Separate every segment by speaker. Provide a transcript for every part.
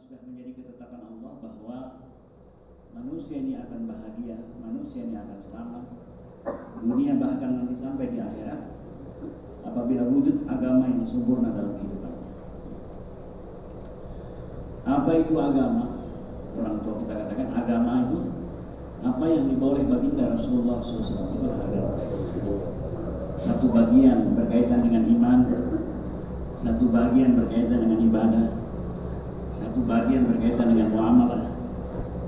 Speaker 1: sudah menjadi ketetapan Allah bahwa manusia ini akan bahagia, manusia ini akan selamat dunia bahkan nanti sampai di akhirat apabila wujud agama yang sempurna dalam kehidupannya. Apa itu agama? Orang tua kita katakan agama itu apa yang dibawa oleh baginda Rasulullah SAW, itu agama. Satu bagian berkaitan dengan iman, satu bagian berkaitan dengan ibadah, satu bagian berkaitan dengan muamalah,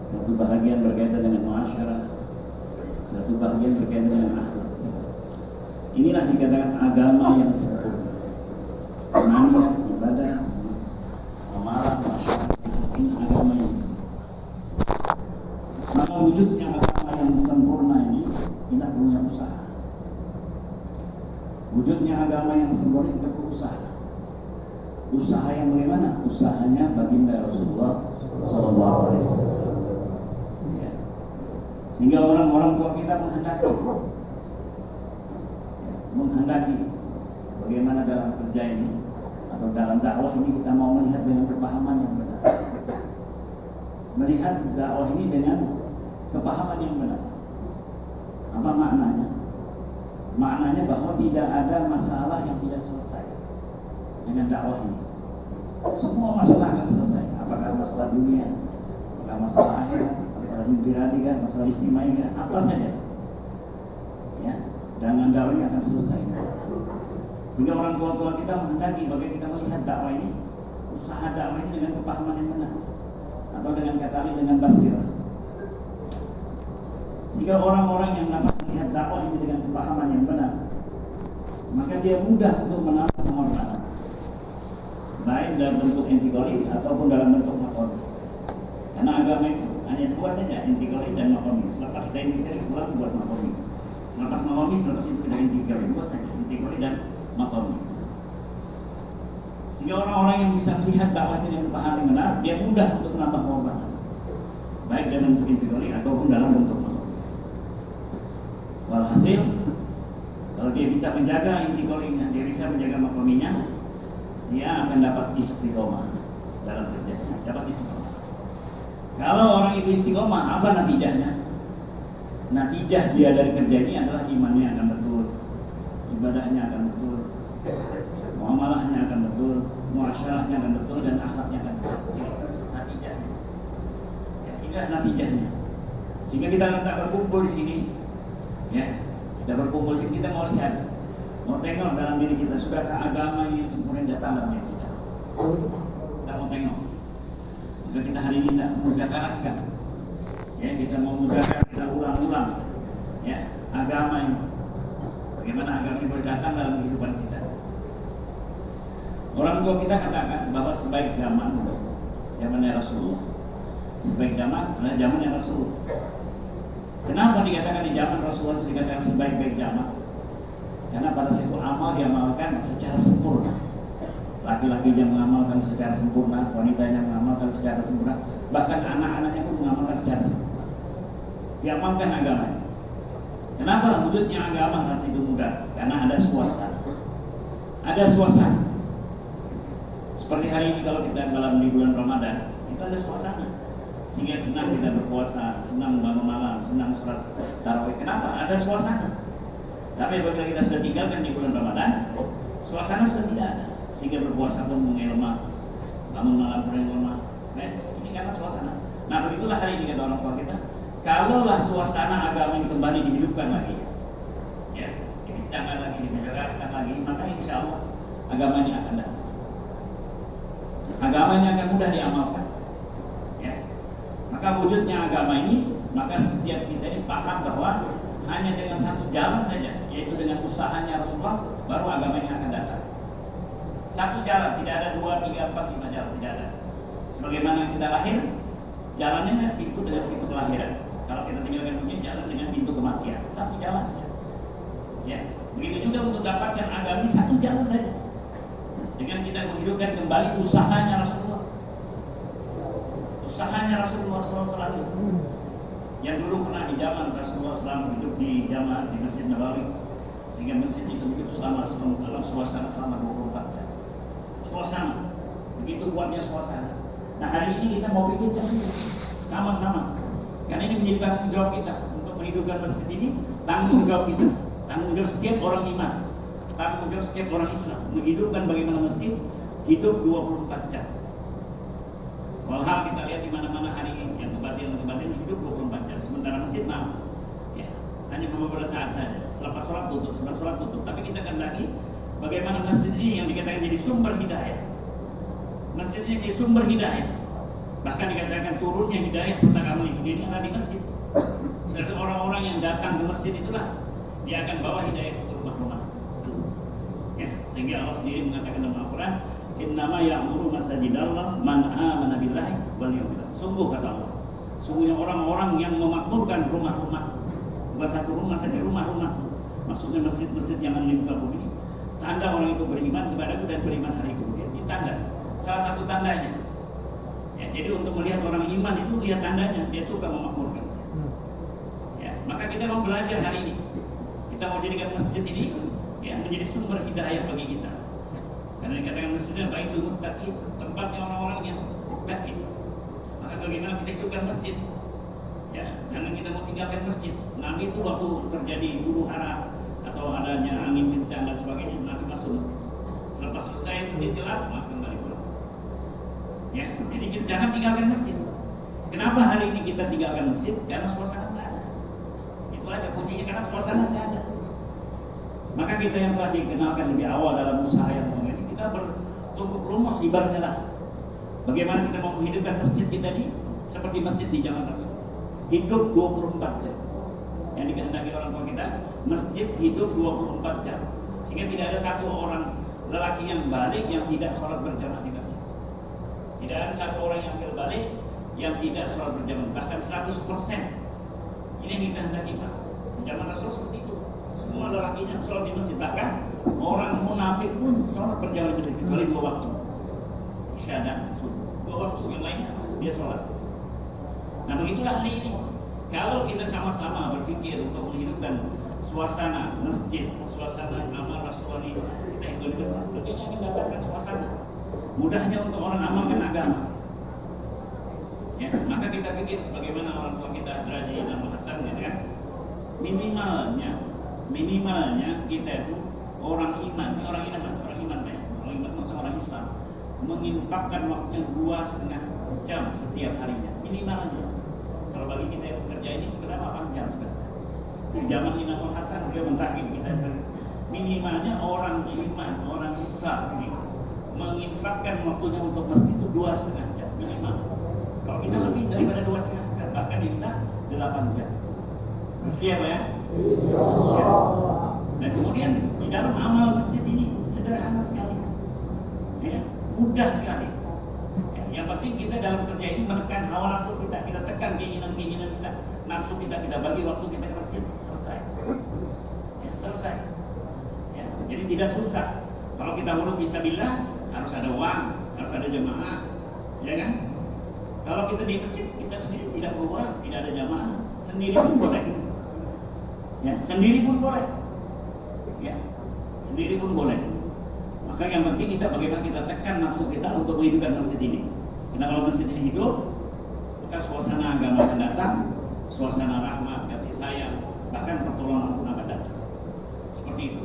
Speaker 1: satu bagian berkaitan dengan muasyarah, satu bagian berkaitan dengan akhlak. Inilah dikatakan agama yang sempurna. Imaniyah, ibadah, muamalah, muasyarah, ini agama yang sempurna. Maka wujudnya agama yang sempurna ini tidak punya usaha. Wujudnya agama yang sempurna kita berusaha. Usaha yang bagaimana? Usahanya baginda Rasulullah SAW. Ya. Sehingga orang-orang tua kita menghendaki bagaimana dalam kerja ini atau dalam dakwah ini kita mau melihat dengan kepahaman yang benar. Melihat dakwah ini dengan kepahaman yang benar. Apa maknanya? Maknanya bahwa tidak ada masalah yang tidak selesai dengan dakwah ini. Semua masalah akan selesai. Apakah masalah dunia, apakah masalah akhirat, masalah infiradi, masalah istimai, apa saja. Ya, dengan dakwah ini akan selesai. Sehingga orang tua-tua kita menghendaki bagaimana kita melihat dakwah ini, usaha dakwah ini dengan kepahaman yang benar, atau dengan kata lain dengan basirah. Sehingga orang-orang yang dapat melihat dakwah ini dengan kepahaman yang benar, maka dia mudah untuk menambah pengorbanan, baik dalam bentuk intikoli ataupun dalam bentuk makomi. Karena agama itu hanya dua saja, intikoli dan makomi. Selepas kita intikoli pulang buat makomi. Selepas makomi, selepas itu kita intikoli, dua saja, intikoli dan makomi. Sehingga orang-orang yang bisa melihat dakwah ini dengan kepahaman yang benar, dia mudah untuk menambah pengorbanan, baik dalam bentuk intikoli ataupun dalam bentuk makomi. Walhasil, kalau dia bisa menjaga intikolinya, dia bisa menjaga makominya, dia akan dapat istiqomah dalam kerjanya, dapat istiqomah. Kalau orang itu istiqomah, apa natijahnya? Natijah dia dari kerja ini adalah imannya akan betul, ibadahnya akan betul, muamalahnya akan betul, muasyarahnya akan betul, dan akhlaknya akan betul. Natijahnya, ya, inilah natijahnya. Sehingga kita tak berkumpul di sini, ya, kita berkumpul di sini, kita mau lihat, mau tengok dalam diri kita, sudahkah agama yang sempurna datang dalam diri kita? Kita mau tengok. Maka kita hari ini tidak mujakarahkan, ya, kita mau mujakarah, kita ulang-ulang, ya, agama ini. Bagaimana agama ini boleh datang dalam kehidupan kita? Orang tua kita katakan bahwa sebaik zaman, zamannya Rasulullah, sebaik zaman adalah zamannya Rasulullah. Kenapa dikatakan di zaman Rasulullah itu dikatakan sebaik-baik zaman? Karena pada situ amal diamalkan secara sempurna. Laki-laki yang mengamalkan secara sempurna, wanita yang mengamalkan secara sempurna, bahkan anak-anaknya pun mengamalkan secara sempurna. Diamalkan agamanya. Kenapa wujudnya agama saat itu mudah? Karena ada suasana. Ada suasana. Seperti hari ini kalau kita dalam di bulan Ramadan, itu ada suasana. Sehingga senang kita berpuasa, senang bangun malam, senang sholat tarawih. Kenapa? Ada suasana. Tapi apabila kita sudah tinggalkan di bulan Ramadan, suasana sudah tidak ada. Sehingga berpuasa pun mulai lemah, bangun malam pun lemah. Ini karena suasana. Nah, begitulah hari ini kata orang tua kita. Kalaulah suasana agama ini kembali dihidupkan lagi, ya, dibincangkan lagi, dibicarakan lagi, maka insya Allah agama ini akan datang. Agama ini akan mudah diamalkan. Maka wujudnya agama ini, maka setiap kita ini paham bahwa hanya dengan satu jalan saja, yaitu dengan usahanya Rasulullah, baru agama ini akan datang. Satu jalan, tidak ada 2, 3, 4, 5 jalan, tidak ada. Sebagaimana kita lahir, jalannya pintu dengan pintu kelahiran. Kalau kita tinggalkan dunia, jalan dengan pintu kematian. Satu jalan. Ya, begitu juga untuk dapatkan agama ini, satu jalan saja. Dengan kita menghidupkan kembali usahanya Rasulullah. Usahanya Rasulullah SAW yang dulu pernah di zaman Rasulullah SAW hidup di jamaah di Masjid Nabawi, sehingga masjid itu hidup selama suasana selama 24 jam. Suasana begitu kuatnya suasana. Nah hari ini kita mau pikirkan sama-sama, karena ini menjadi tanggung jawab kita untuk menghidupkan masjid ini. Tanggung jawab kita, tanggung jawab setiap orang iman, tanggung jawab setiap orang Islam menghidupkan bagaimana masjid hidup 24 jam. Walhal kita lihat di mana-mana hari ini yang kebatilan hidup 24 jam, sementara masjid malam ya hanya beberapa saat saja. Selepas sholat tutup, Tapi kita akan lagi bagaimana masjid ini yang dikatakan jadi sumber hidayah. Masjid ini jadi sumber hidayah. Bahkan dikatakan turunnya hidayah pertama kali di dunia adalah di masjid. Sedangkan orang-orang yang datang ke masjid itulah dia akan bawa hidayah ke rumah-rumah. Ya, sehingga Allah sendiri mengatakan dalam Al-Quran, innama ya'muru masajidallah man amana billahi wal yawmil akhir. Sungguh kata Allah, sungguhnya orang-orang yang memakmurkan rumah-rumah, bukan satu rumah saja, rumah-rumah. Maksudnya masjid-masjid yang ada di muka bumi. Tanda orang itu beriman kepadaku dan beriman hari kemudian. Ini tanda, salah satu tandanya. Ya, jadi untuk melihat orang iman itu lihat tandanya, dia suka memakmurkan masjid. Ya, maka kita mau belajar hari ini. Kita mau jadikan masjid ini ya menjadi sumber hidayah bagi kita. Karena dikatakan masjidnya baitul muttaqin, tempatnya orang-orang yang muttaqin. Maka bagaimana kita hidupkan masjid? Ya, karena kita mau tinggalkan masjid. Nabi itu waktu terjadi huru hara atau adanya angin kencang dan sebagainya, Nabi masuk masjid. Selepas selesai masjid gelap, maka kembali pulang. Ya, jadi kita jangan tinggalkan masjid. Kenapa hari ini kita tinggalkan masjid? Karena suasana nggak ada. Itu aja kuncinya, karena suasana nggak ada. Maka kita yang telah dikenalkan lebih awal dalam usaha yang ini, kita bertumpuk lumus ibaratnya lah. Bagaimana kita mau menghidupkan masjid kita ini seperti masjid di zaman Rasul, hidup 24 jam. Yang dikehendaki orang tua kita, masjid hidup 24 jam, sehingga tidak ada satu orang lelaki yang balik yang tidak sholat berjamaah di masjid. Tidak ada satu orang yang balik yang tidak sholat berjamaah, bahkan 100%. Ini yang kita hendaki Pak. Di zaman Rasul seperti itu. Semua lelakinya sholat di masjid, bahkan orang munafik pun sholat berjamaah di masjid kecuali 2 waktu, isya dan subuh. 2 waktu yang lainnya dia sholat. Nah begitulah hari ini. Kalau kita sama-sama berpikir untuk menghidupkan suasana masjid, suasana amal Rasulullah ini, kita hidup di masjid, tentunya akan datangkan suasana. Mudahnya untuk orang amalkan agama. Ya, maka kita pikir sebagaimana orang tua kita Raja Imam Hasan kan, minimalnya kita itu orang iman maksudnya orang Islam menginfakkan waktunya 2,5 jam setiap harinya minimalnya. Kalau bagi kita yang bekerja ini sebenarnya 8 jam sudah. Di zaman Imam Hasan dia mentakib kita minimalnya orang iman, orang Islam ini menginfakkan waktunya untuk masjid itu 2,5 jam minimal. Kalau kita lebih daripada 2,5 jam, bahkan diminta 8 jam. Siap ya? Ya. Dan kemudian di dalam amal masjid ini sederhana sekali, ya, mudah sekali. Ya, yang penting kita dalam kerja ini menekan hawa nafsu kita tekan keinginan kita, nafsu kita bagi waktu kita ke masjid, selesai. Ya, selesai. Ya, jadi tidak susah. Kalau kita urut fisabilillah harus ada uang, harus ada jamaah, ya kan? Kalau kita di masjid kita sendiri tidak perlu uang, tidak ada jamaah, sendiri pun boleh. Ya, sendiri pun boleh. Ya, sendiri pun boleh. Maka yang penting kita bagaimana kita tekan nafsu kita untuk menghidupkan masjid ini. Karena kalau masjid ini hidup, maka suasana agama akan datang, suasana rahmat, kasih sayang, bahkan pertolongan pun akan datang. Seperti itu.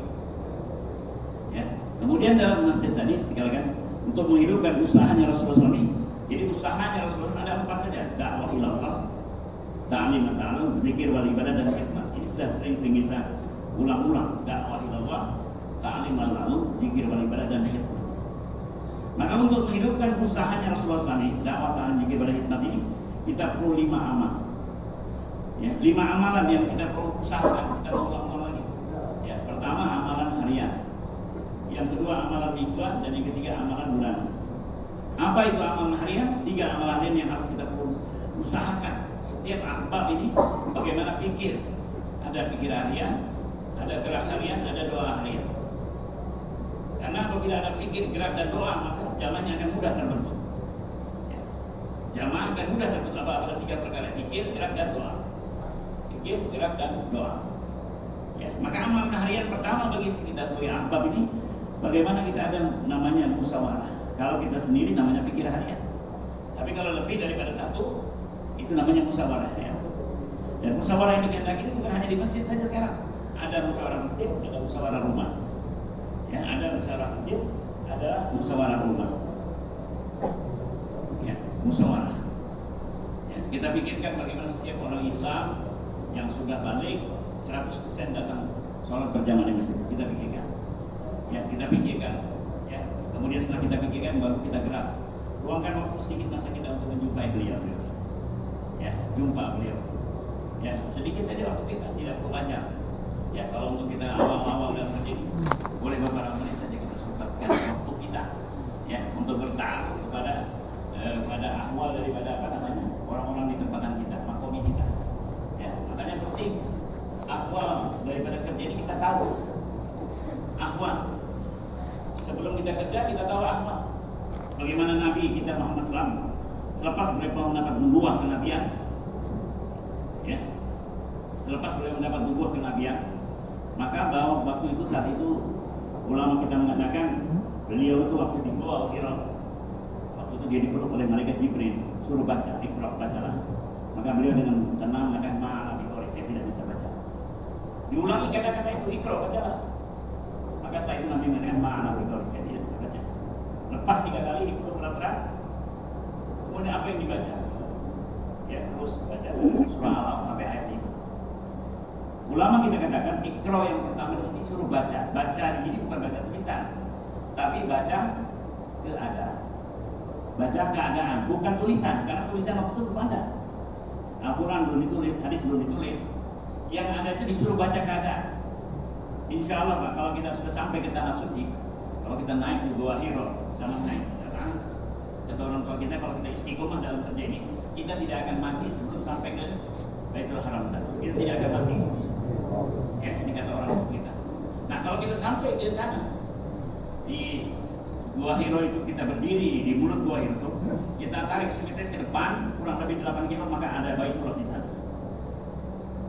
Speaker 1: Ya. Kemudian dalam masjid tadi dikatakan untuk menghidupkan usahanya Rasulullah SAW. Jadi usahanya Rasulullah ada 4 saja: dakwah ilallah, ta'lim ta'allum, zikir wal ibadah dan khidmat. Ini sudah sering-sering kita ulang-ulang, dakwah ilallah, ta'lim ta'allum, zikir wal ibadah dan khidmat. Maka untuk menghidupkan usahanya Rasulullah SAW, dakwah ta'lim, zikir wal khidmat ini, kita perlu 5 amal. Ya, 5 amalan yang kita perlu usahakan, kita ulang-ulang lagi. Ya, pertama amalan harian, yang kedua amalan mingguan, dan yang ketiga amalan bulanan. Apa itu amalan harian? 3 amalan harian yang harus kita perlu usahakan. Setiap ahbab ini bagaimana pikir. Ada pikir harian, ada gerak harian, ada doa harian. Karena apabila ada pikir, gerak dan doa, maka jamaahnya akan mudah terbentuk. Ya. Jamaah akan mudah terbentuk apabila 3 perkara: pikir, gerak dan doa. Pikir, gerak dan doa. Ya. Maka amalan harian pertama bagi kita sebagai ahbab ini, bagaimana kita ada namanya musyawarah. Kalau kita sendiri namanya pikir harian. Tapi lebih daripada satu, itu namanya musyawarah ya. Dan musyawarah yang dikehendaki itu bukan hanya di masjid saja sekarang. Ada musyawarah masjid, ada musyawarah rumah. Ya, ada musyawarah masjid, ada musyawarah rumah. Ya, musyawarah. Ya, kita pikirkan bagaimana setiap orang Islam yang sudah balik 100% datang sholat berjamaah di masjid. Kita pikirkan. Ya, kita pikirkan. Ya, kemudian setelah kita pikirkan baru kita gerak. Luangkan waktu sedikit masa kita untuk menjumpai beliau. Ya, jumpa beliau. Ya, sedikit saja waktu kita, tidak perlu banyak. Ya, kalau untuk kita awal-awal dalam masjid, boleh beberapa menit saja kita sempatkan waktu kita, ya, untuk bertaruh kepada pada ahwal daripada orang-orang di tempatan kita, makomi kita. Ya, makanya penting ahwal daripada kerja ini kita tahu. Ahwal sebelum kita kerja kita tahu ahwal. Bagaimana Nabi kita Muhammad SAW selepas beliau mendapat nubuah kenabian, ya, selepas beliau mendapat nubuah kenabian, maka bahwa waktu itu saat itu ulama kita mengatakan beliau itu waktu di Gua Hira, waktu itu dia dipeluk oleh malaikat Jibril, suruh baca, Iqra, bacalah. Maka beliau dengan tenang mengatakan, maaf saya tidak bisa baca. Diulangi kata-kata itu, Iqra, bacalah. Maka setelah itu Nabi mengatakan, maaf saya tidak bisa baca. Lepas 3 kali dipeluk berat-berat, kemudian apa yang dibaca? Ya, terus baca surah Al-Alaq sampai ayat 5. Ulama kita katakan Iqra yang pertama di sini suruh baca. Baca di sini bukan baca tulisan, tapi baca keadaan. Baca keadaan, bukan tulisan, karena tulisan waktu itu belum ada. Al-Quran belum ditulis, hadis belum ditulis. Yang ada itu disuruh baca keadaan. Insya Allah Pak, kalau kita sudah sampai ke tanah suci, kalau kita naik ke Gua Hira, sama naik ke atas, kata orang tua kita, kalau kita istiqomah dalam kerja ini, kita tidak akan mati sebelum sampai ke Baitul Haram. Kita tidak akan mati. Ya, ini kata orang tua kita. Nah, kalau kita sampai di sana, di Gua Hira itu kita berdiri di mulut Gua Hira itu, kita tarik semetes ke depan, kurang lebih 8 kilo, maka ada Baitullah di sana.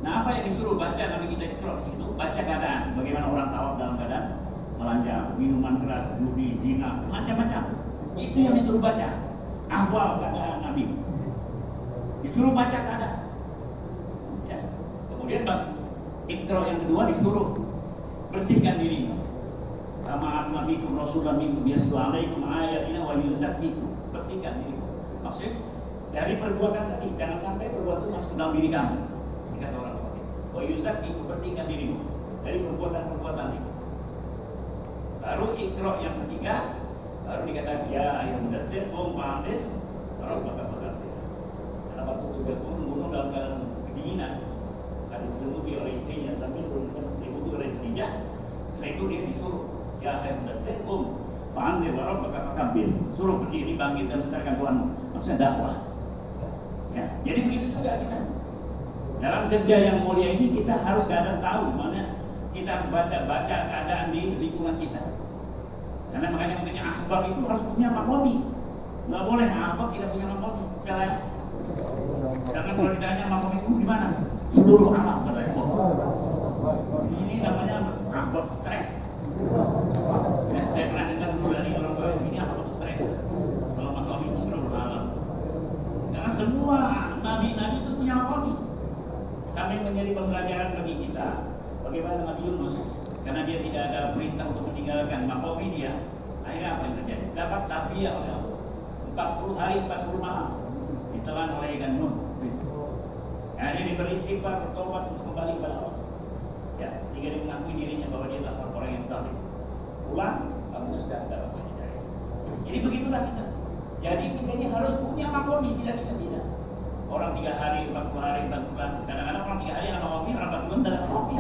Speaker 1: Nah, apa yang disuruh baca Nabi kita Iqra di situ? Baca keadaan. Bagaimana orang tawaf dalam keadaan telanjang, minuman keras, judi, zina, macam-macam. Itu yang disuruh baca. Ahwal keadaan Nabi. Disuruh baca keadaan. Ya. Kemudian Iqra yang kedua disuruh bersihkan dirimu. Kama asnabikum Rasulullah minkum yaslu alaikum ayatina wa yuzakkikum. Bersihkan dirimu. Maksudnya dari perbuatan tadi, jangan sampai perbuatan masuk dalam diri kamu. Kata orang tua kita, wa yuzakkikum, bersihkan dirimu dari perbuatan-perbuatan itu. Baru Iqra yang ketiga, baru dikatakan ya ayat mudassir qum fa'anzir rabbaka fakabbir. Karena waktu itu gunung dalam keadaan kedinginan, ada diselimuti oleh istrinya sambil berusaha diselimuti oleh Khadijah. Setelah itu dia disuruh ya ayat mudassir qum fa'anzir rabbaka fakabbir, suruh berdiri bangkit dan besarkan Tuhanmu. Maksudnya dakwah. Ya, jadi begitu juga kita. Dalam kerja yang mulia ini kita harus kadang tahu mana kita harus baca keadaan di lingkungan kita. Karena makanya punya ahbab itu harus punya makomi. Nggak boleh ahbab tidak punya makomi. Karena kalau ditanya makomi itu gimana? Seluruh alam katanya. Ini namanya ahbab stres. Ya, saya pernah dengar dulu dari orang tua ini ahbab stres. Kalau makomi itu seluruh alam. Karena semua nabi-nabi itu punya makomi. Sampai menjadi pembelajaran bagi kita bagaimana Nabi Yunus, karena dia tidak ada perintah untuk meninggalkan makomi dia, akhirnya apa yang terjadi? Dapat tarbiyah oleh Allah 40 hari 40 malam ditelan oleh ikan Nuh. Akhirnya dia beristighfar, bertobat untuk kembali kepada Allah, ya, sehingga dia mengakui dirinya bahwa dia adalah orang yang saleh. Pulang, kamu sudah dapat hidayah. Jadi begitulah kita. Jadi kita ini harus punya makomi, tidak bisa tidak. Orang 3 hari, 40 hari, 40 bulan. Kadang-kadang orang 3 hari anak makomi, orang 40 bulan dalam makomi.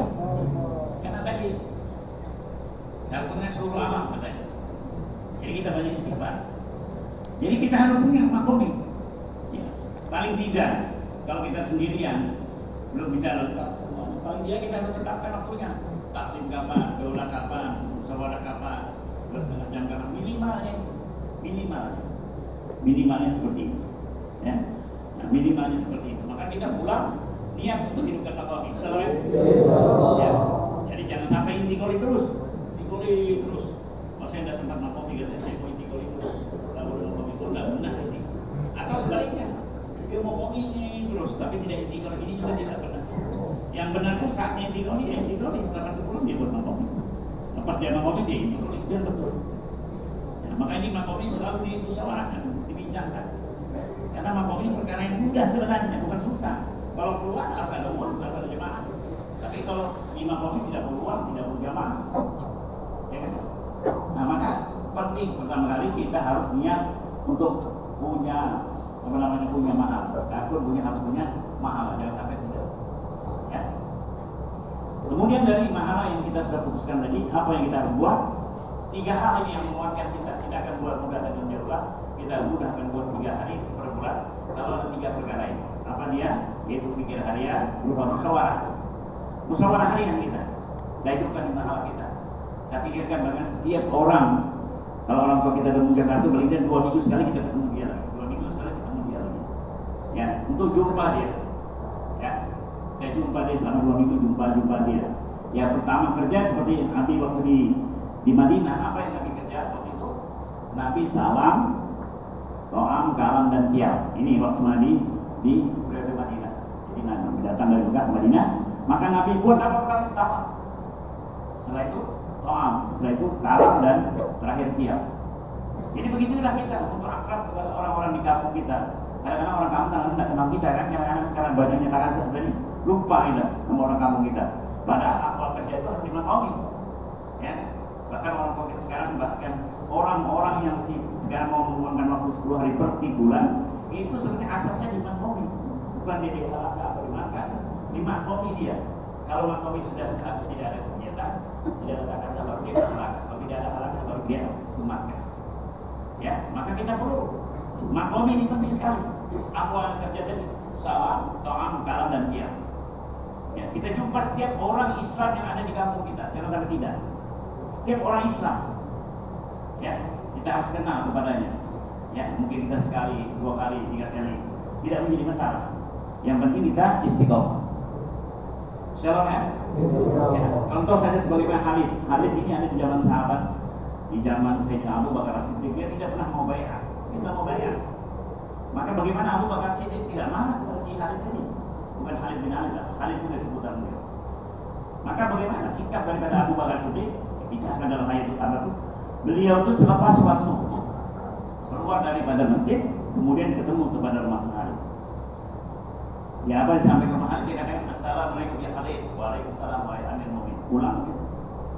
Speaker 1: Karena tadi punya seluruh alam katanya. Jadi kita banyak istighfar. Jadi kita harus punya makomi. Ya. Paling tidak, kalau kita sendirian belum bisa lengkap semua. Paling tidak kita harus tetapkan waktunya. Taklim kapan, daulah kapan, musyawarah kapan, 2,5 jam kapan, minimalnya seperti itu. Ya. Minimalnya seperti itu. Maka kita pulang niat untuk hidupkan makomi. Ya. Jadi jangan sampai intikoli terus. Oh, saya tidak sempat makomi, saya mau intikoli terus. Lalu makomi itu tidak benar ini. Atau sebaliknya. tidak intikoi, ini juga tidak benar. Yang benar itu saatnya intikoi, setelah sebulan dia buat makomi. Lepas dia makomi dia intikoi, itu yang betul. Nah, maka ini makomi selalu dimusyawarahkan, dibincangkan. Karena makomi perkara yang mudah sebenarnya, bukan susah. Kalau keluar harus ada uang, harus ada jemaah. Tapi kalau di makomi tidak perlu uang, tidak perlu jemaah. Ya kan? Nah, maka penting pertama kali kita harus niat untuk punya punya mahal. Harus punya mahal, jangan sampai tidak. Ya. Kemudian dari mahal yang kita sudah putuskan tadi, apa yang kita harus buat? 3 hal ini yang menguatkan kita akan buat mudah dan insyaallah kita mudah akan buat 3 hari per bulan kalau ada 3 perkara ini. Apa dia? Yaitu fikir harian berupa musyawarah. Musyawarah harian kita hidupkan di mahal kita. Saya pikirkan bahkan setiap orang, kalau orang tua kita bermuja kartu, paling tidak 2 minggu sekali kita ketemu dia lagi. 2 minggu sekali ketemu dia lagi. Ya, untuk jumpa dia. Ya, kita jumpa dia selama 2 minggu, jumpa dia. Ya, pertama kerja seperti Nabi waktu di Madinah. Apa yang Nabi kerja waktu itu? Nabi salam, to'am, kalam, dan tiap. Ini waktu Nabi di periode Madinah. Jadi Nabi datang dari Mekah ke Madinah, maka Nabi buat apa pertama? Sama. Setelah itu to'am, setelah itu kalam, dan terakhir tiap. Jadi begitulah kita untuk akrab kepada orang-orang di kampung kita. Kadang-kadang orang kampung kadang-kadang tidak kenal kita kan, kadang-kadang karena banyaknya takasur tadi lupa kita sama orang kampung kita. Padahal awal kerja itu harus dimakomi. Ya, bahkan orang tua kita sekarang, bahkan orang-orang yang sekarang mau meluangkan waktu 10 hari per bulan itu sebenarnya asasnya dimakomi, bukan dia di halakah atau di markas, dimakomi dia. Kalau makomi sudah tidak ada kegiatan, tidak ada takasur, baru dia ke halakah. Kalau tidak ada halakah, baru dia ke markas. Ya, maka kita perlu makomi, ini penting sekali. Awal kerja tadi salam, to'am, kalam, dan tiap. Ya, kita jumpa setiap orang Islam yang ada di kampung kita, jangan sampai tidak. Setiap orang Islam, ya, kita harus kenal kepadanya. Ya, mungkin kita sekali, 2 kali, 3 kali, tidak menjadi masalah. Yang penting kita istiqomah. Shalom ya. Ya, contoh saja sebagaimana Khalid ini ada di zaman sahabat, di zaman Sayyidina Abu Bakar As-Siddiq, dia tidak pernah mau bayar, tidak mau bayar. Maka bagaimana Abu Bakar As-Siddiq tidak marah kepada si Khalid ini? Bukan Khalid bin Ali, Khalid juga sebutan beliau. Maka bagaimana sikap daripada Abu Bakar As-Siddiq? Dipisahkan dalam ayat itu sahabat itu. Beliau itu selepas sholat subuh keluar daripada masjid, kemudian ketemu kepada rumah Khalid. Ya, apa disampaikan ke Khalid? Dia katakan, Assalamualaikum ya Khalid. Waalaikumsalam wahai Amir Mu'minin. Ulang.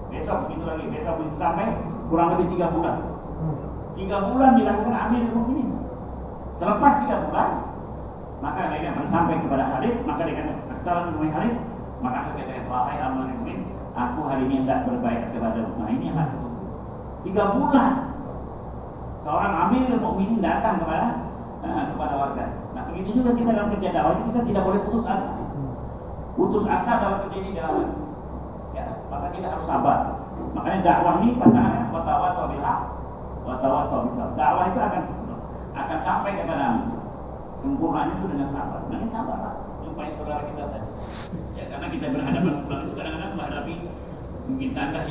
Speaker 1: Besok begitu lagi, besok begitu sampai kurang lebih 3 bulan. 3 bulan dilakukan Amir Mu'minin. Selepas 3 bulan, maka dia sampai kepada Khalid, maka dia kata, Assalamualaikum ya Khalid. Maka Khalid katakan, wahai Amir Mu'minin, aku hari ini tidak berbaikat kepadamu. Nah, ini yang aku tunggu. 3 bulan seorang Amir Mu'minin datang kepada warga. Nah, begitu juga kita dalam kerja dakwah itu, kita tidak boleh putus asa. Putus asa dalam kerja ini dalam, ya, maka kita harus sabar. Makanya dakwah ini pasangannya watawasau bil haq, watawasau bis sabr. Dakwah itu akan sampai kepada sempurnanya itu dengan sabar. Nah, ini sabarlah. Jumpai saudara kita tadi. Ya, karena kita berhadapan pulang itu kadang-kadang menghadapi mungkin tanah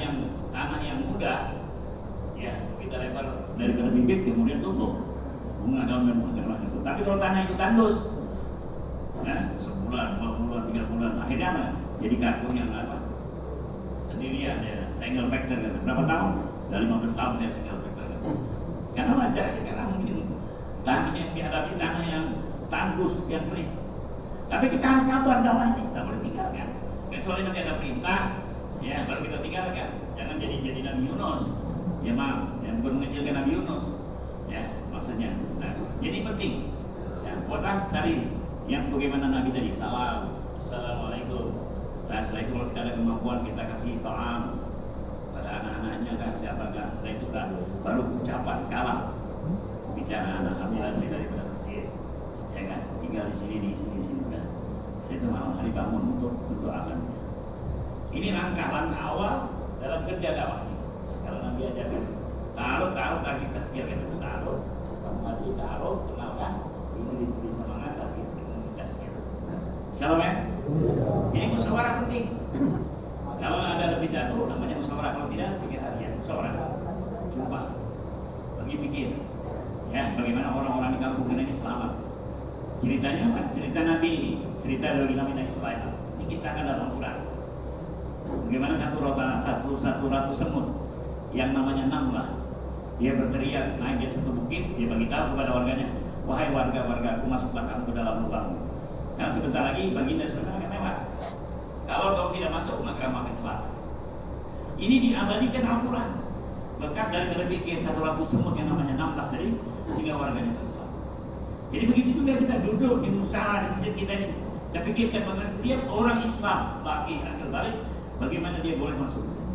Speaker 1: yang mudah. Ya, kita lebar daripada bibit kemudian tumbuh bunga daun dan buah itu. Tapi kalau tanah itu tandus, ya, sebulan, 2 bulan, 3 bulan, akhirnya apa? Jadi karbon yang apa? Sendirian ya, single factor kan. Berapa tahun? Sudah 15 tahun saya single factor kan. Karena wajar, karena mungkin tanah yang dihadapi tanah yang tandus, yang kering. Tapi kita harus sabar dakwah ini, tidak boleh tinggalkan. Kecuali nanti ada perintah, ya baru kita tinggalkan. Jangan jadi Nabi Yunus. Ya maaf, yang bukan mengecilkan Nabi Yunus, ya maksudnya. Nah, jadi penting, ya, buatlah cari yang sebagaimana Nabi tadi, salam, assalamualaikum. Nah, setelah itu kalau kita ada kemampuan kita kasih to'am pada anak-anaknya kan, siapakah. Setelah itu kan baru ucapan kalam, bicara alhamdulillah saya daripada masjid, ya kan, tinggal di sini kan. Saya itu malam hari bangun untuk akan. Ini langkah-langkah awal dalam kerja dakwah ini. Kalau Nabi ajarkan taruh kita sekian gitu, taruh sama dia, taruh kenalkan ini di semangat tapi kita sekian. Shalom ya. Ini musyawarah penting. Kalau ada lebih satu namanya musyawarah, kalau tidak pikir harian musyawarah. Jumpa bagi pikir ya bagaimana orang-orang di kampung kita ini selamat Ceritanya apa? Cerita Nabi, cerita dari Nabi Sulaiman. Ini kisahkan dalam Al-Quran. Bagaimana satu ratu semut yang namanya Namlah, dia berteriak naik di satu bukit, dia bagi tahu kepada warganya, wahai warga-wargaku, masuklah kamu ke dalam lubang. Karena sebentar lagi baginda Sulaiman akan lewat. Kalau kamu tidak masuk, maka kamu akan celaka. Ini diabadikan Al-Quran, berkat dari berpikir satu ratu semut yang namanya Namlah tadi, sehingga warganya terselamat. Jadi begitu juga kita duduk di musyawarah di masjid kita ini, kita pikirkan mengenai setiap orang Islam, laki atau balik, bagaimana dia boleh masuk masjid.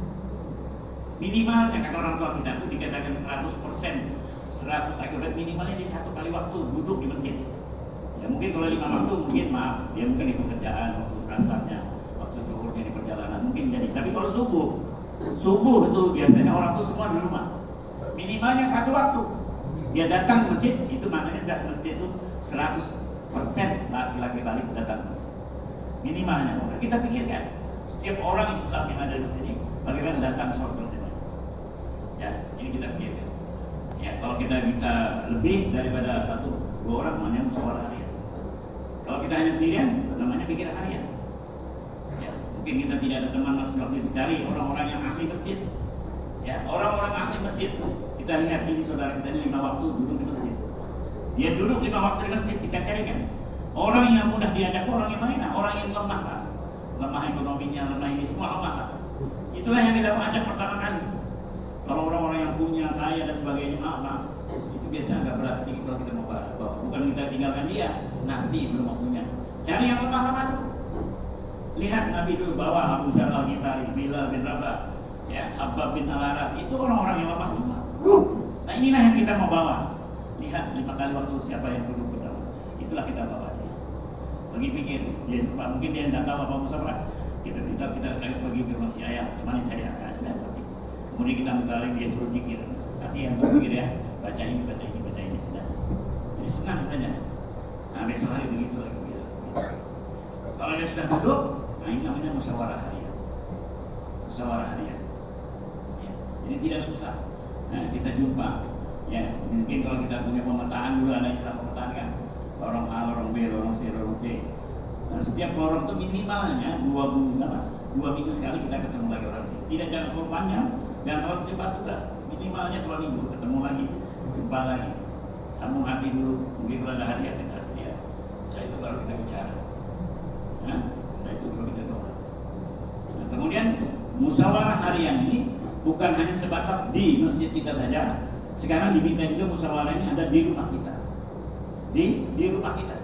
Speaker 1: Minimalnya kata orang tua kita itu dikatakan 100% akibat minimalnya di satu kali waktu duduk di masjid. Ya mungkin kalau 5 waktu mungkin maaf, dia mungkin di pekerjaan, waktu asarnya, waktu zuhurnya di perjalanan mungkin jadi. Tapi kalau subuh itu biasanya orang itu semua di rumah. Minimalnya satu waktu dia datang ke masjid, itu maknanya sudah masjid itu 100% laki-laki balik datang ke masjid. Minimalnya. Maka kita pikirkan setiap orang Islam yang ada di sini bagaimana datang sholat berjamaah. Ya, ini kita pikirkan. Ya, kalau kita bisa lebih daripada 1-2 orang namanya musyawarah harian. Kalau kita hanya sendirian namanya pikir harian. Ya, mungkin kita tidak ada teman masih waktu itu cari orang-orang yang ahli masjid. Ya, orang-orang ahli masjid. Kita lihat ini saudara kita ini 5 waktu duduk di masjid. Dia duduk 5 waktu di masjid, kita carikan. Orang yang mudah diajak orang yang mana? Orang yang lemah, lemah ekonominya, lemah ini semua lemah. Itulah yang kita ajak pertama kali. Kalau orang-orang yang punya, kaya dan sebagainya, maaf, itu biasa agak berat sedikit kalau kita mau bawa. Bukan kita tinggalkan dia, nanti belum waktunya. Cari yang lemah-lemah dulu. Lihat Nabi dulu bawa Abu Dzar Al-Ghifari, Bilal bin Rabah, ya, Habbab bin Al-Arat, itu orang-orang yang lemah semua. Nah inilah yang kita mau bawa. Lihat 5 kali waktu siapa yang duduk bersama, itulah kita bawa dia. Bagi pikir, dia lupa, mungkin dia tidak tahu apa musyawarah. Kita pergi ke rumah si ayah, temani saya, nah, sudah seperti. Kemudian kita menggaling dia suruh zikir. Nanti yang zikir ya, baca ini sudah. Jadi senang saja. Nah besok hari begitu lagi. Gitu. Kalau dia sudah duduk, nah ini namanya musyawarah harian. Musyawarah harian. Ya, jadi tidak susah. Nah, kita jumpa, ya mungkin kalau kita punya pemetaan dulu ada istilah pemetaan kan, lorong A, lorong B, lorong C, lorong C. Nah, setiap lorong itu minimalnya 2 minggu sekali kita ketemu lagi orang C. Tidak jangan terlalu panjang, jangan terlalu cepat juga. Minimalnya 2 minggu ketemu lagi, jumpa lagi, sambung hati dulu. Mungkin kalau ada hadiah kita sedia. Setelah itu baru kita bicara. Nah, setelah itu baru kita doa. Nah, kemudian musyawarah harian ini bukan hanya sebatas di masjid kita saja. Sekarang diminta juga musyawarah ini ada di rumah kita. Di rumah kita.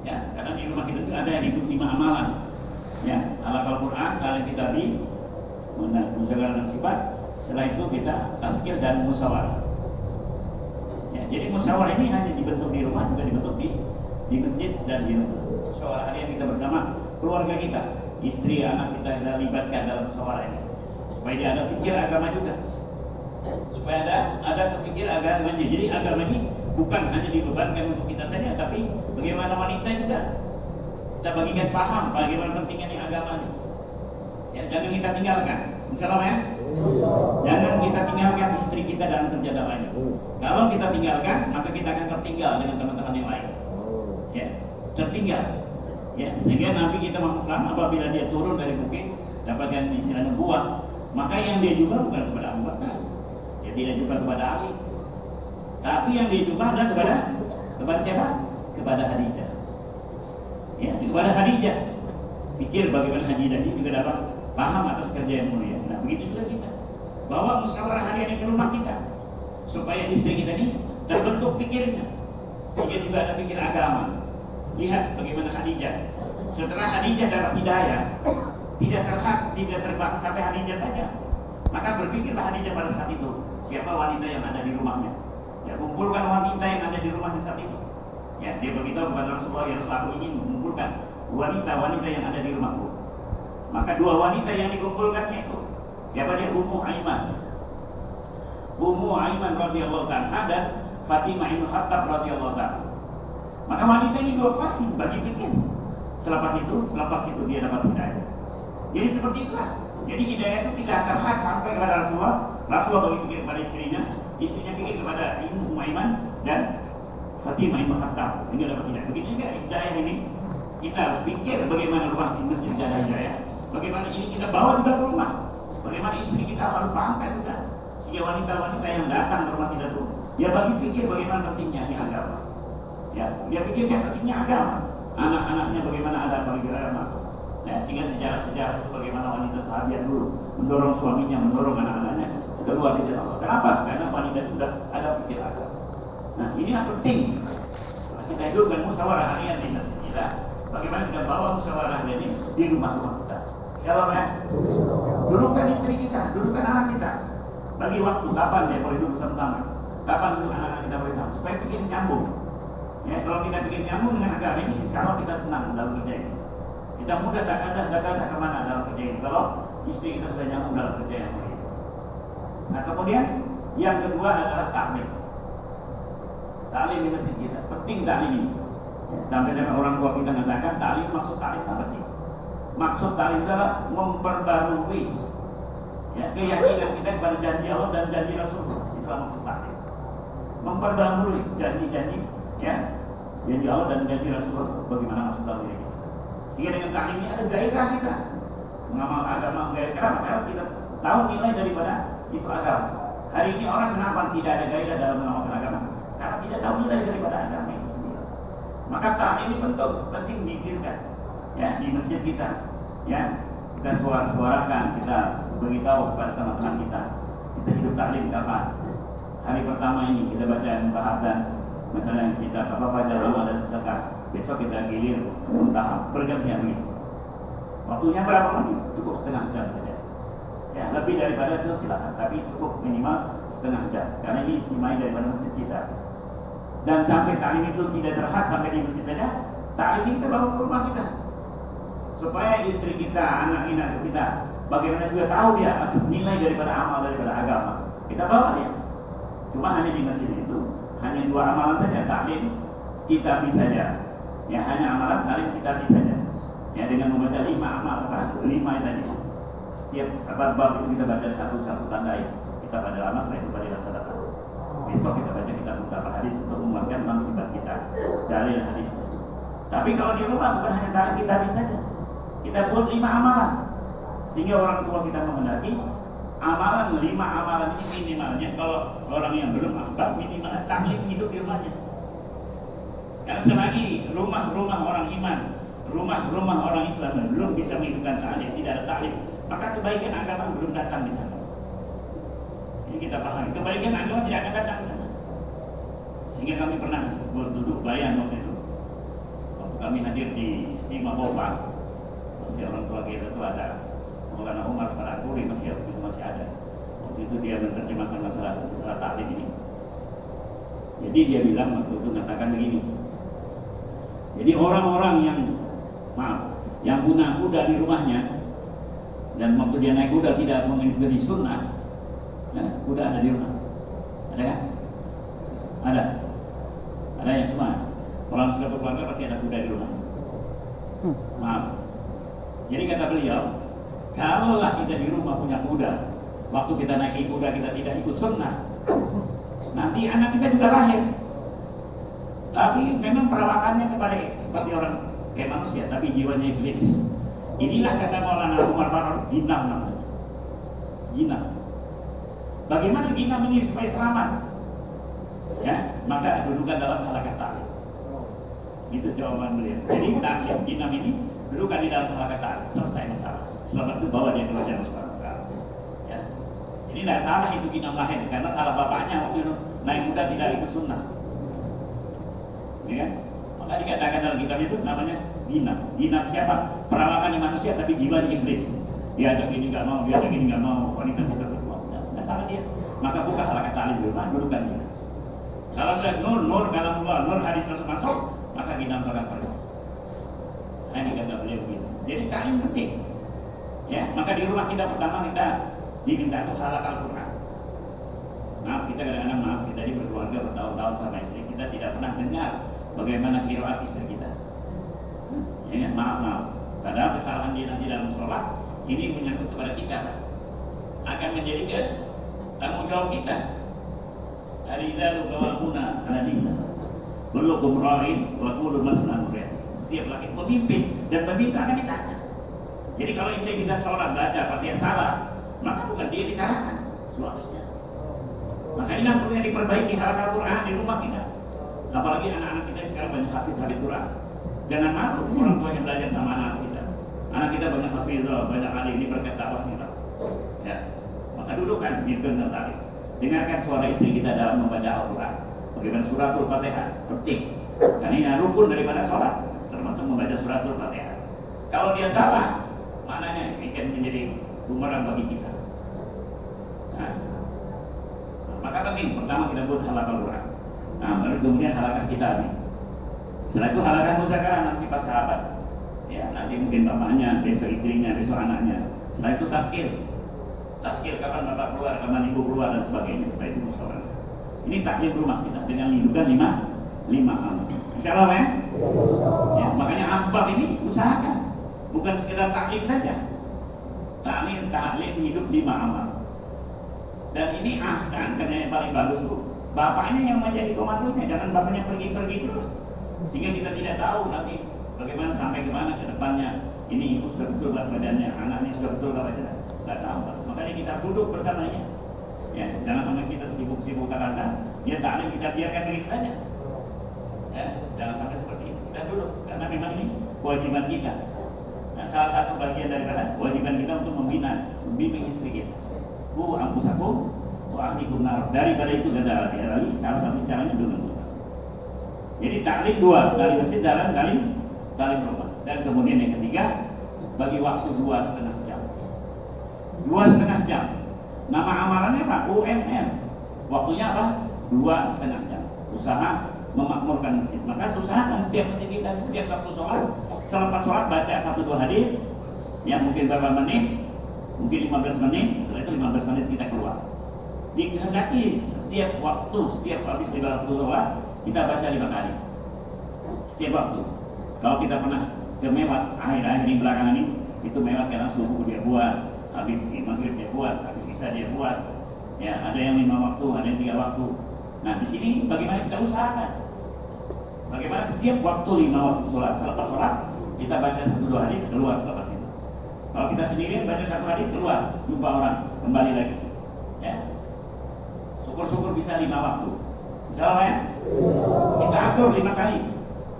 Speaker 1: Ya, karena di rumah kita itu ada yang disebut 5 amalan. Ya, ala Al-Qur'an, kalian kitabi, musyawarah dan sifat. Setelah itu kita tazkir dan musyawarah. Ya, jadi musyawarah ini hanya dibentuk di rumah, juga dibentuk di masjid dan di rumah. Musyawarah harian kita bersama keluarga kita, istri, anak kita libatkan dalam musyawarah ini. Supaya dia ada fikir agama juga, supaya ada kepikir agama. Jadi agama ini bukan hanya dibebankan untuk kita saja, tapi bagaimana wanita juga kita bagikan paham bagaimana pentingnya agama ini. Ya, jangan kita tinggalkan, insyaallah ya. Jangan kita tinggalkan istri kita dalam kerja dakwahnya. Kalau kita tinggalkan, maka kita akan tertinggal dengan teman-teman yang lain. Ya, tertinggal. Ya, sehingga Nabi kita Muhammad SAW apabila dia turun dari bukit dapatkan istilah nubuwah, maka yang dia jumpa bukan kepada Abu Bakar, dia tidak jumpa kepada Ali, tapi yang dia jumpa adalah kepada siapa? Kepada Khadijah. Ya, kepada Khadijah. Pikir bagaimana Khadijah ini juga dapat paham atas kerja yang mulia. Nah, begitu juga kita bawa musyawarah harian ke rumah kita, supaya istri kita ini terbentuk pikirnya, sehingga juga ada pikir agama. Lihat bagaimana Khadijah. Setelah Khadijah dapat hidayah, tidak terbatas sampai Khadijah saja. Maka berpikirlah Khadijah pada saat itu, siapa wanita yang ada di rumahnya. Ya, kumpulkan wanita yang ada di rumahnya saat itu. Ya, dia beritahu kepada Rasulullah, ya Rasulullah, aku ingin mengumpulkan wanita-wanita yang ada di rumahku. Maka 2 wanita yang dikumpulkannya itu, siapa dia? Ummu Aiman radhiyallahu ta'ala dan Fatimah bin Khattab radhiyallahu ta'ala. Maka wanita ini 2 kali bagi pikir. Selepas itu dia dapat hidayah. Jadi seperti itulah. Jadi hidayah itu tidak terhad sampai kepada Rasulullah. Rasulullah bagi pikir kepada istrinya pikir kepada Ummu Aiman dan Fatimah bin Khattab. Ini dapat hidayah. Begitu juga kita pikir bagaimana rumah di Masjid Jannah Hidayah, bagaimana ini kita bawa juga ke rumah, bagaimana istri kita harus pahamkan juga, sehingga wanita-wanita yang datang ke rumah kita tuh, dia bagi pikir bagaimana pentingnya ini agama, ya, dia pikirkan pentingnya agama, anak-anaknya bagaimana ada bagi agama, ya, sehingga sejarah-sejarah itu bagaimana wanita sahabat dulu mendorong suaminya, mendorong anak-anaknya keluar di jalan Allah. Kenapa? Karena wanita itu sudah ada pikir agama. Nah, ini yang penting. Setelah kita hidupkan musyawarah harian di masjid kita, bagaimana kita bawa musyawarah ini di rumah-rumah kita. Siapa ya? Dudukkan istri kita, dudukkan anak kita. Bagi waktu kapan dia boleh duduk sama-sama, kapan duduk anak-anak kita boleh sama, supaya bikin nyambung. Ya, kalau kita bikin nyambung dengan agama ini, insya Allah kita senang dalam kerja ini. Kita mudah tak kasah kemana dalam kerja ini. Kalau istri kita sudah nyambung dalam kerja yang baik. Nah, kemudian yang kedua adalah taklim. Taklim di masjid kita, penting taklim ini. Sampai orang tua kita mengatakan taklim, maksud taklim apa sih? Maksud taklim adalah memperbarui, ya, keyakinan kita kepada janji Allah dan janji Rasulullah. Itulah maksud taklim. Memperbarui janji-janji, ya, janji Allah dan janji Rasulullah bagaimana maksud dalam diri kita. Sehingga dengan taklim ini ada gairah kita mengamal agama. Kenapa? Karena kita tahu nilai daripada itu agama. Hari ini orang kenapa tidak ada gairah dalam mengamalkan agama? Karena tidak tahu nilai daripada agama itu sendiri. Maka taklim ini penting dipikirkan, ya, di masjid kita, ya, kita suarakan, kita beritahu kepada teman-teman kita hidup taklim kapan. Hari pertama ini kita baca muntahab dan misalnya kita apa-apa dalam amal dan sedekah. Besok kita gilir muntahab, pergantian begitu. Waktunya berapa menit? Cukup setengah jam saja. Ya, lebih daripada itu silakan, tapi cukup minimal setengah jam. Karena ini istimewa daripada masjid kita. Dan sampai taklim itu tidak terhad sampai di masjid saja, taklim ini kita bawa ke rumah kita, supaya istri kita, anak-anak kita, bagaimana juga tahu dia atas nilai daripada amal daripada agama. Kita bawa dia. Cuma hanya di masjid itu hanya 2 amalan saja, taklim kita bisa saja. Ya, hanya amalan taklim kita bisa saja. Ya, dengan membaca 5 amal, 5 tadi. Setiap bab itu kita baca satu tandai. Kita pada lama, setelah itu pada sedekah. Besok kita baca kitab mutabah hadis untuk menguatkan bang sifat kita, dalil hadis. Tapi kalau di rumah bukan hanya taklim kita bisa saja. Kita buat 5 amalan, sehingga orang tua kita menghendaki amalan 5 amalan ini minimalnya. Kalau orang yang belum ahbab, minimalnya taklim hidup di rumahnya. Karena selagi rumah-rumah orang iman, rumah-rumah orang Islam belum bisa menghidupkan taklim, tidak ada taklim, maka kebaikan agama belum datang di sana. Ini kita pahami, kebaikan agama tidak akan datang di sana. Sehingga kami pernah berduduk bayan waktu itu, waktu kami hadir di Istimewa Bopang, masih orang tua kita itu ada Maulana Umar Faraturi, masih ada. Waktu itu dia menerjemahkan masalah taklim ini. Jadi dia bilang waktu itu mengatakan begini. Jadi orang-orang yang punya kuda di rumahnya, dan waktu dia naik kuda tidak mengikuti sunnah, ya, kuda ada di rumah, ada kan? Ada yang semua. Kalau sudah berkeluarga pasti ada kuda di rumah. Maaf. Jadi kata beliau, kalaulah kita di rumah punya kuda, waktu kita naik kuda kita tidak ikut sunnah, nanti anak kita juga lahir, tapi memang perawakannya seperti orang kayak manusia, tapi jiwanya iblis. Inilah kata Maulana Umar Faruk, ginam namanya. Ginam. Bagaimana ginam ini supaya selamat? Ya, maka dudukan dalam halaqah taklim. Itu jawaban beliau. Jadi taklim ginam ini dudukan di dalam halaqah taklim, selesai masalah. Selamat itu bawa dia ke Raja Subhanahu wa Ta'ala. Ya. Ini tidak salah itu ginam lahir, karena salah bapaknya waktu itu naik kuda tidak ikut sunnah. Ya kan? Maka dikatakan dalam kitab itu namanya ginam. Ginam siapa? Perawakannya manusia tapi jiwanya iblis. Diajak ini nggak mau, diajak ini nggak mau, wanita tidak mau. Nggak salah dia. Maka buka halaqah taklim di rumah, dudukan dia. Kalau sudah nur kalamullah, nur hadis Rasul masuk, maka ginam bakal pergi. Nah, ini kata beliau begitu. Jadi taklim penting. Ya, maka di rumah kita pertama kita diminta untuk halaqah Al-Quran. Maaf, kita kadang-kadang kita ini berkeluarga bertahun-tahun sama istri, kita tidak pernah dengar bagaimana qiraat istri kita. Ya, maaf. Padahal kesalahan dia nanti dalam sholat ini menyangkut kepada kita, Pak. Akan menjadi tanggung jawab kita. Aridzalu qawamuna ala nisa. Kullukum ra'in wa kullu mas'ulun an ra'iyatihi. Setiap laki pemimpin, dan pemimpin akan ditanya. Jadi kalau istri kita sholat baca Fatihah salah, maka bukan dia disalahkan, suaminya. Maka inilah perlu yang diperbaiki halaqah Quran di rumah kita. Apalagi anak-anak kita sekarang banyak hafiz Quran. Jangan malu orang tua yang belajar sama anak kita. Anak kita banyak hafizah, banyak alim, ini berkat dakwah kita. Ya, maka dudukkan di tali. Dengarkan suara istri kita dalam membaca Al-Quran. Bagaimana suratul Fatihah, penting. Karena ini rukun daripada sholat, termasuk membaca suratul Fatihah. Kalau dia salah, maknanya akan menjadi bumerang bagi kita. Nah, maka penting pertama kita buat halaqah Quran. Nah, baru kemudian halaqah kitab. Setelah itu halaqah muzakarah 6 sifat sahabat. Ya, nanti mungkin bapaknya, besok istrinya, besok anaknya. Setelah itu taskil kapan bapak keluar, kapan ibu keluar dan sebagainya. Setelah itu musyawarah. Ini taklim rumah kita dengan lindungan 5 amal. Insyaallah ya. Ya, makanya ahbab ini usahakan, bukan sekedar taklim saja. Taklim hidup 5 amal. Dan ini ahsan, katanya yang paling bagus tuh. Bapaknya yang menjadi komandonya, jangan bapaknya pergi-pergi terus. Sehingga kita tidak tahu nanti bagaimana sampai kemana ke depannya. Ini ibu sudah betul bacaannya, anak ini sudah betul bacanya. Tidak tahu. Makanya kita duduk bersamanya. Ya, jangan sampai kita sibuk-sibuk terasa. Dia taklim kita biarkan begitu saja. Ya, jangan sampai seperti itu. Kita duduk karena memang ini kewajiban kita. Nah, salah satu bagian daripada kewajiban kita untuk membimbing istri kita. Anfusakum wa ahlikum nar. Daripada itu kata Ali, salah satu caranya dengan kita. Jadi taklim 2, taklim masjid dalam taklim rumah. Dan kemudian yang ketiga, bagi waktu 2,5 jam. 2,5 jam. Nama amalannya apa? UMM. Waktunya apa? 2,5 jam. Usaha memakmurkan masjid. Maka usahakan setiap masjid kita, setiap waktu sholat, selepas sholat baca 1-2 hadis, yang mungkin berapa menit, mungkin 15 menit, setelah itu 15 menit kita keluar. Dikehendaki setiap waktu, setiap habis 5 waktu sholat, kita baca 5 kali. Setiap waktu. Kalau kita pernah kemewat akhir-akhir ini belakangan ini, itu mewat karena subuh dia buat, habis maghrib dia buat, habis isya dia buat. Ya, ada yang 5 waktu, ada yang 3 waktu. Nah, di sini bagaimana kita usahakan? Bagaimana setiap waktu 5 waktu sholat, selepas sholat kita baca 1-2 hadis, keluar selepas itu. Kalau kita sendirian baca 1 hadis, keluar, jumpa orang, kembali lagi. Ya, syukur-syukur bisa 5 waktu. Insyaallah ya. Kita atur 5 kali.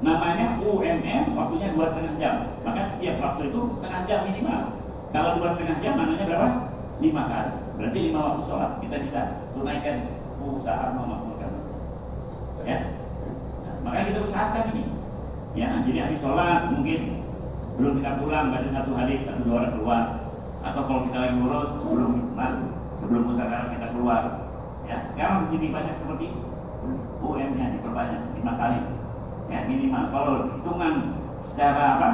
Speaker 1: Namanya UMM, waktunya 2,5 jam. Maka setiap waktu itu setengah jam minimal. Kalau 2,5 jam, maknanya berapa? 5 kali. Berarti 5 waktu sholat kita bisa tunaikan usaha memakmurkan masjid. Ya. Nah, makanya kita usahakan ini. Ya, jadi habis sholat mungkin belum kita pulang baca 1 hadis, 1-2 orang keluar. Atau kalau kita lagi urut sebelum muzakarah kita keluar. Ya, sekarang masih banyak seperti itu. UM-nya diperbanyak 5 kali. Ya, minimal. Kalau hitungan secara apa?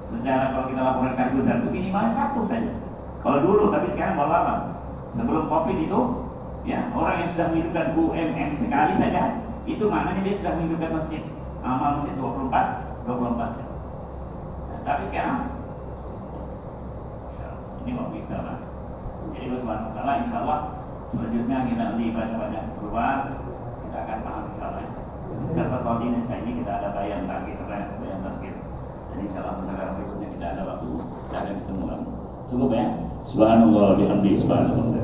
Speaker 1: Secara kalau kita laporan kargosan itu minimal 1 saja. Kalau dulu, tapi sekarang mau lama. Sebelum Covid itu, ya, orang yang sudah menghidupkan UMM sekali saja, itu maknanya dia sudah menghidupkan masjid. Amal masjid 24 jam. Nah, tapi sekarang ini waktu istirahat. Jadi Subhanahu wa ta'ala insyaallah selanjutnya kita nanti banyak keluar, kita akan paham insyaallah. Serta soal di Indonesia ini kita ada bayan target, bayan tasbih. Jadi insyaallah mudah-mudahan berikutnya kita ada waktu, kita akan ketemu lagi. Cukup ya. Subhanallah bihamdihi subhanallah.